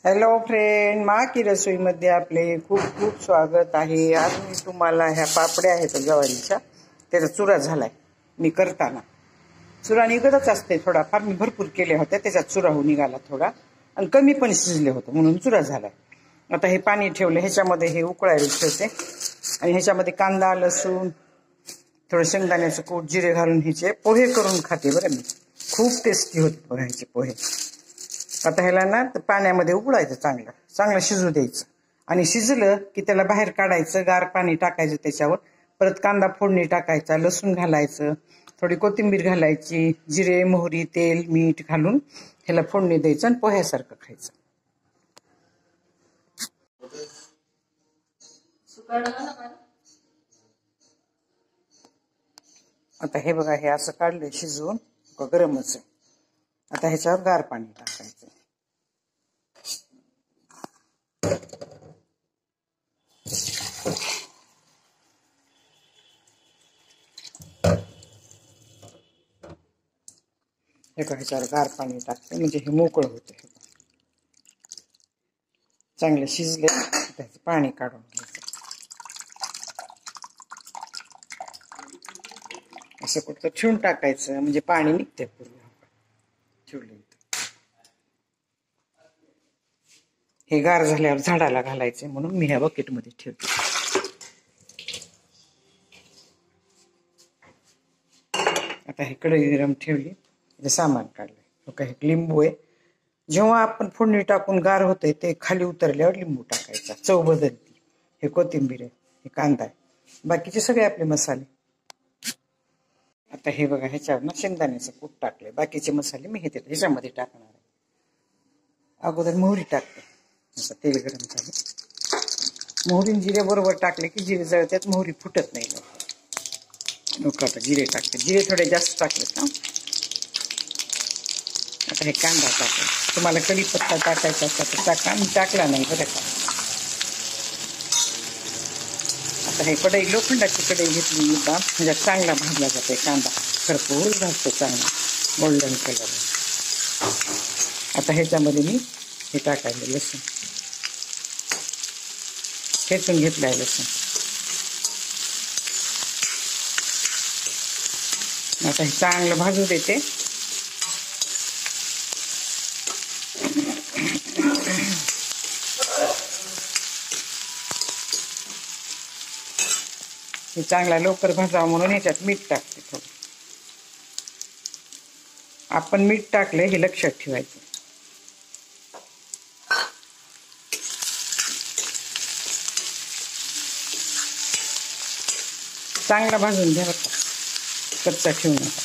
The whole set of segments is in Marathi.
हॅलो फ्रेंड, मा की रसोईमध्ये आपले खूप खूप स्वागत आहे. आज मी तुम्हाला ह्या पापड्या आहेत ज्वारीच्या, त्याचा चुरा झालाय. मी करताना चुरा निघतच असते थोडाफार, मी भरपूर केले होते, त्याच्यात चुरा होऊन निघाला थोडा आणि कमी पण शिजले होते म्हणून चुरा झालाय. आता हे पाणी ठेवलं, ह्याच्यामध्ये हे उकळायला ठेवते आणि ह्याच्यामध्ये कांदा, लसूण, थोडं शेंगदाण्याचं कूट, जिरे घालून ह्याचे पोहे करून खाते बरं मी. खूप टेस्टी होते बघा ह्याचे पोहे. आता ह्याला ना पाण्यामध्ये उकळायचं, चांगलं चांगलं शिजू द्यायचं आणि शिजलं की त्याला बाहेर काढायचं, गार पाणी टाकायचं त्याच्यावर. परत कांदा फोडणी टाकायचा, लसूण घालायचं, थोडी कोथिंबीर घालायची, जिरे, मोहरी, तेल, मीठ घालून ह्याला फोडणी द्यायचं आणि पोह्यासारखं खायचं. आता हे बघा, हे असं काढलंय शिजवून, गरमच आहे. आता ह्याच्यावर गार पाणी टाकायचं. हे ह्याच्यावर गार पाणी टाकते म्हणजे हे मोकळं होते. चांगले शिजले त्याचं पाणी काढून घ्यायचं. असं कुठं ठेवून टाकायचं म्हणजे पाणी निघते पूर्ण. ठेवले हे गार झाल्यावर झाडाला घालायचे म्हणून मी ह्या बकेटमध्ये ठेवते. आता हे कढई गरम ठेवली, सामान काढलंय. काही लिंबू आहे, जेव्हा आपण फोडणी टाकून गार होते ते खाली उतरल्यावर लिंबू टाकायचा, चव बदलती. हे कोथिंबीर आहे, हे कांदा आहे, बाकीचे सगळे आपले मसाले. आता हे बघा, ह्याच्यावर ना शेंगदाण्याचं कूट टाकले, बाकीचे मसाले मी ह्याच्यामध्ये टाकणार आहे. अगोदर मोहरी टाकते. असं तेल गरम झालं, मोहरी जिरे बरोबर टाकले की जिरे जळत्यात, मोहरी फुटत नाही लोक. आता जिरे टाकते, जिरे थोडे जास्त टाकलेत ना. आता हे कांदा टाकले, तुम्हाला कढीपत्ता टाकायचा असता तर टाका, मी टाकला नाही बरं का. आता हे कढई, लोखंडाची कढई घेतली मी का, म्हणजे चांगला भाजला जाते कांदा, भरपूर भाजतो चांगला गोल्डन कलर. आता ह्याच्यामध्ये मी हे टाकायला, लसूण ठेचून घेतलाय लसूण. आता हे चांगलं भाजू देते. हे चांगला लवकर भाजावं म्हणून ह्याच्यात मीठ टाकते थोडं. आपण मीठ टाकले हे लक्षात ठेवायचं. चांगला भाजून घ्या बघा, कच्चा ठेवू नका.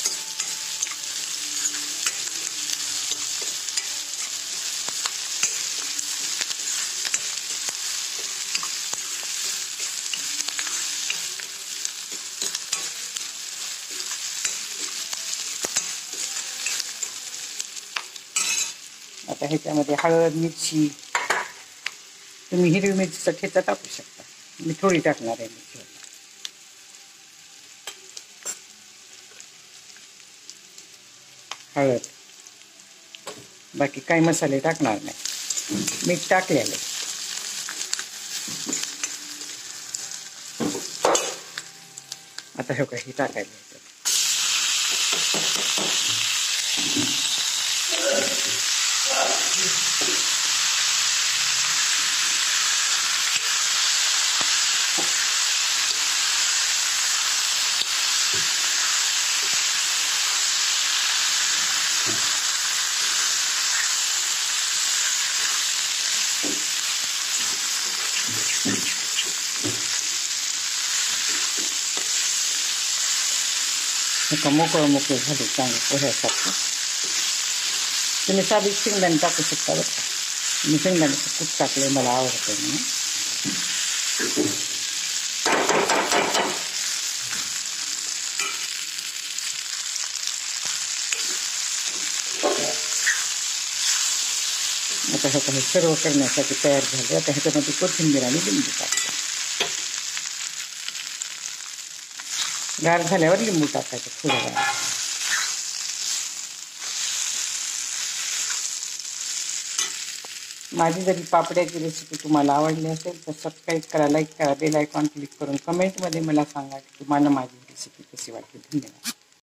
आता ह्याच्यामध्ये हळद, मिरची, तुम्ही हिरवी मिरचीचा ठेचा टाकू शकता, मी थोडी टाकणार आहे मिरची. हळद, बाकी काही मसाले टाकणार नाही, मीठ टाकलेलं. आता हे काही टाकायला मोकळं मोकळं झालं चांगलं पोह्यासारखं. तुम्ही साधी शेंगदाणे टाकू शकता बरं का, मी शेंगदाण्याचं कूट टाकलं, मला आवडतं म्हणून. आता हे काही सर्व करण्यासाठी तयार झाले. आता ह्याच्यामध्ये कोथिंबीर आणि लिंबू टाकते. गार झाल्यावर लिंबू टाकायचं थोडं गार. माझी जरी पापड्याची रेसिपी तुम्हाला आवडली असेल तर सबस्क्राईब करा, लाईक करा, बेल आयकॉन क्लिक करून कमेंटमध्ये मला सांगा की तुम्हाला माझी रेसिपी कशी वाटली. धन्यवाद.